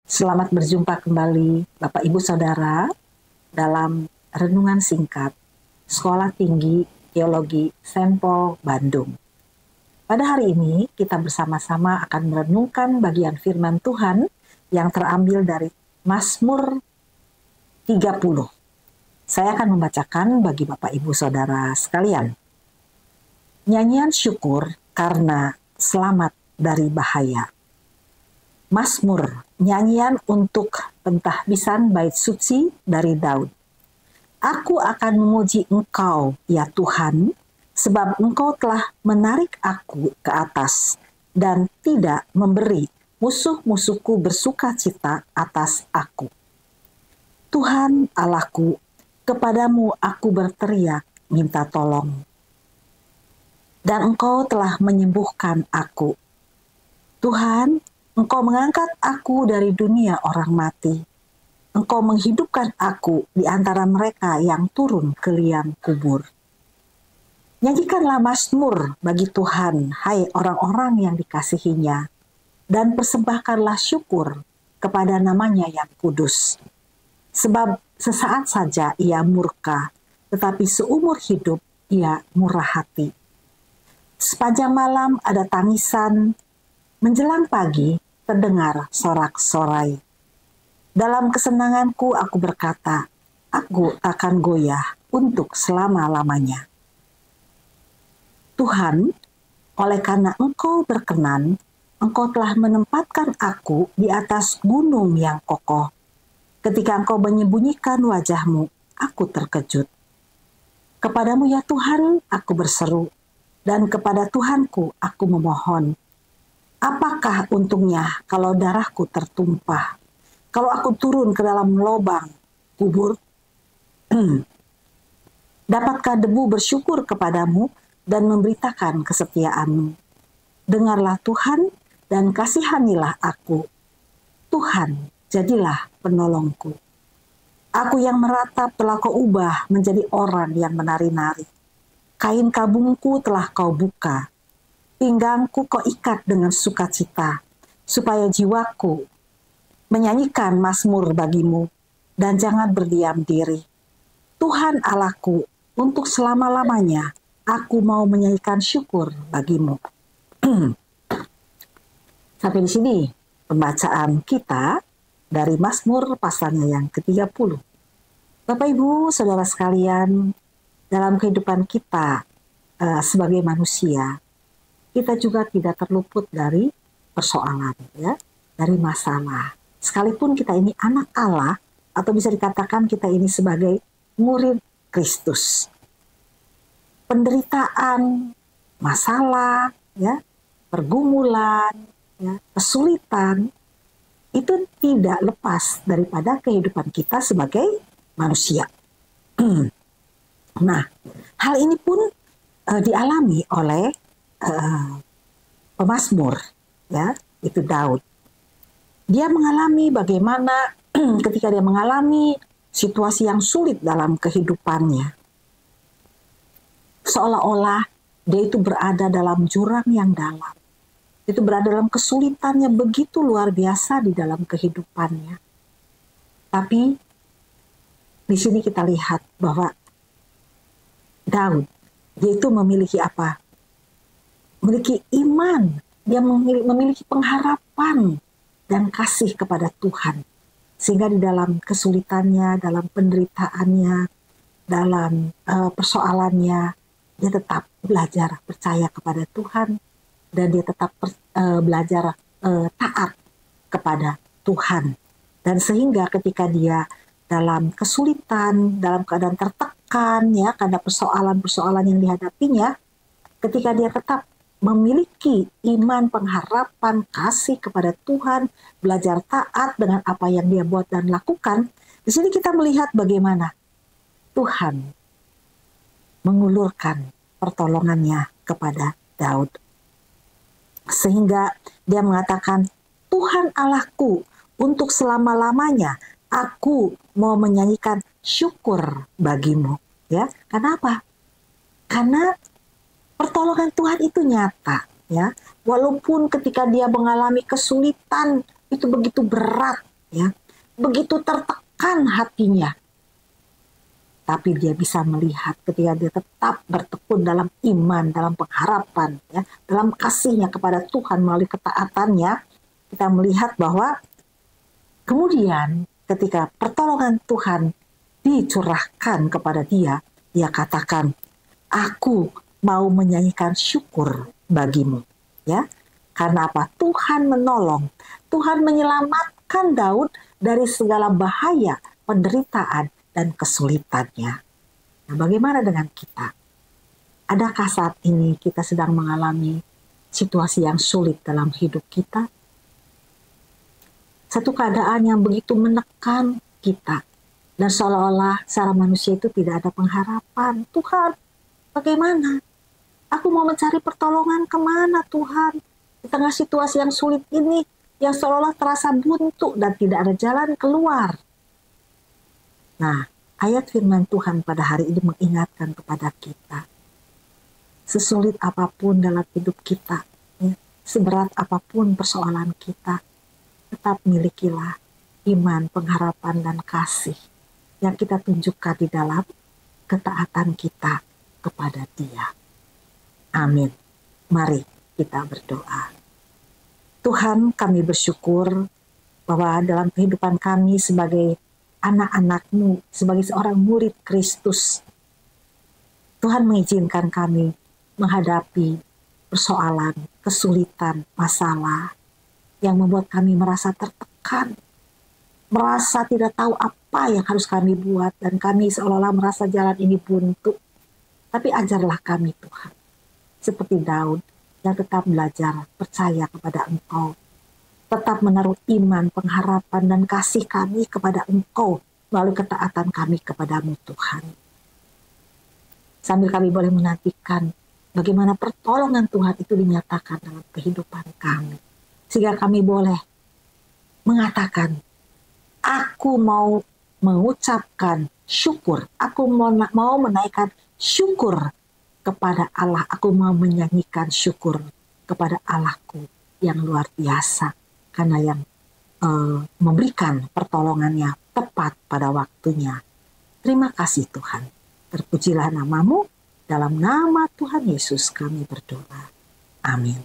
Selamat berjumpa kembali Bapak Ibu Saudara dalam renungan singkat Sekolah Tinggi Teologi Saint Paul Bandung. Pada hari ini kita bersama-sama akan merenungkan bagian firman Tuhan yang terambil dari Mazmur 30. Saya akan membacakan bagi Bapak Ibu Saudara sekalian. Nyanyian syukur karena selamat dari bahaya. Mazmur, nyanyian untuk pentahbisan bait suci dari Daud. Aku akan memuji Engkau, ya Tuhan, sebab Engkau telah menarik aku ke atas dan tidak memberi musuh-musuhku bersuka cita atas aku. Tuhan Allahku, kepadamu aku berteriak minta tolong. Dan Engkau telah menyembuhkan aku. Tuhan, Engkau mengangkat aku dari dunia orang mati. Engkau menghidupkan aku di antara mereka yang turun ke liang kubur. Nyanyikanlah mazmur bagi Tuhan, hai orang-orang yang dikasihinya, dan persembahkanlah syukur kepada namanya yang kudus. Sebab sesaat saja ia murka, tetapi seumur hidup ia murah hati. Sepanjang malam ada tangisan, menjelang pagi terdengar sorak-sorai. Dalam kesenanganku aku berkata, aku takkan goyah untuk selama-lamanya. Tuhan, oleh karena Engkau berkenan, Engkau telah menempatkan aku di atas gunung yang kokoh. Ketika Engkau menyembunyikan wajah-Mu, aku terkejut. Kepadamu ya Tuhan, aku berseru, dan kepada Tuhanku aku memohon. Apakah untungnya kalau darahku tertumpah? Kalau aku turun ke dalam lubang kubur? Dapatkah debu bersyukur kepadamu dan memberitakan kesetiaan-Mu? Dengarlah Tuhan dan kasihanilah aku. Tuhan, jadilah penolongku. Aku yang meratap telah Kau ubah menjadi orang yang menari-nari. Kain kabungku telah Kau buka. Pinggangku Kau ikat dengan sukacita, supaya jiwaku menyanyikan mazmur bagi-Mu, dan jangan berdiam diri. Tuhan Allahku, untuk selama-lamanya, aku mau menyanyikan syukur bagi-Mu. Sampai di sini pembacaan kita dari Mazmur pasalnya yang ke-30. Bapak Ibu, Saudara sekalian, dalam kehidupan kita sebagai manusia, kita juga tidak terluput dari persoalan, ya, dari masalah. Sekalipun kita ini anak Allah, atau bisa dikatakan kita ini sebagai murid Kristus. Penderitaan, masalah, ya, pergumulan, ya, kesulitan, itu tidak lepas daripada kehidupan kita sebagai manusia. Nah, hal ini pun dialami oleh pemazmur, ya, itu Daud. Dia mengalami bagaimana ketika dia mengalami situasi yang sulit dalam kehidupannya. Seolah-olah dia itu berada dalam jurang yang dalam. Itu berada dalam kesulitannya begitu luar biasa di dalam kehidupannya. Tapi di sini kita lihat bahwa Daud, dia itu memiliki apa? Memiliki iman, dia memiliki pengharapan dan kasih kepada Tuhan. Sehingga di dalam kesulitannya, dalam penderitaannya, dalam persoalannya, dia tetap belajar percaya kepada Tuhan, dan dia tetap belajar taat kepada Tuhan. Dan sehingga ketika dia dalam kesulitan, dalam keadaan tertekan, ya, karena persoalan-persoalan yang dihadapinya, ketika dia tetap memiliki iman, pengharapan, kasih kepada Tuhan, belajar taat dengan apa yang dia buat dan lakukan. Di sini kita melihat bagaimana Tuhan mengulurkan pertolongannya kepada Daud. Sehingga dia mengatakan, Tuhan Allahku, untuk selama-lamanya aku mau menyanyikan syukur bagi-Mu. Ya, karena apa? Karena pertolongan Tuhan itu nyata, ya. Walaupun ketika dia mengalami kesulitan itu begitu berat, ya. Begitu tertekan hatinya, tapi dia bisa melihat ketika dia tetap bertekun dalam iman, dalam pengharapan, ya, dalam kasihnya kepada Tuhan melalui ketaatannya, kita melihat bahwa kemudian ketika pertolongan Tuhan dicurahkan kepada dia, dia katakan, aku mau menyanyikan syukur bagimu. Ya, karena apa? Tuhan menolong, Tuhan menyelamatkan Daud dari segala bahaya, penderitaan, dan kesulitannya. Nah, bagaimana dengan kita? Adakah saat ini kita sedang mengalami situasi yang sulit dalam hidup kita? Satu keadaan yang begitu menekan kita. Dan seolah-olah secara manusia itu tidak ada pengharapan. Tuhan, bagaimana? Aku mau mencari pertolongan kemana Tuhan? Di tengah situasi yang sulit ini, yang seolah terasa buntu dan tidak ada jalan keluar. Nah, ayat firman Tuhan pada hari ini mengingatkan kepada kita. Sesulit apapun dalam hidup kita, ya, seberat apapun persoalan kita, tetap milikilah iman, pengharapan, dan kasih yang kita tunjukkan di dalam ketaatan kita kepada Dia. Amin. Mari kita berdoa. Tuhan, kami bersyukur bahwa dalam kehidupan kami sebagai anak-anak-Mu, sebagai seorang murid Kristus, Tuhan mengizinkan kami menghadapi persoalan, kesulitan, masalah yang membuat kami merasa tertekan, merasa tidak tahu apa yang harus kami buat, dan kami seolah-olah merasa jalan ini buntu. Tapi ajarlah kami Tuhan, seperti Daud yang tetap belajar percaya kepada Engkau, tetap menaruh iman, pengharapan, dan kasih kami kepada Engkau melalui ketaatan kami kepadamu Tuhan. Sambil kami boleh menantikan bagaimana pertolongan Tuhan itu dinyatakan dalam kehidupan kami, sehingga kami boleh mengatakan, aku mau mengucapkan syukur, aku mau menaikkan syukur kepada Allah, aku mau menyanyikan syukur kepada Allahku yang luar biasa, karena yang memberikan pertolongannya tepat pada waktunya. Terima kasih Tuhan, terpujilah namamu, dalam nama Tuhan Yesus kami berdoa. Amin.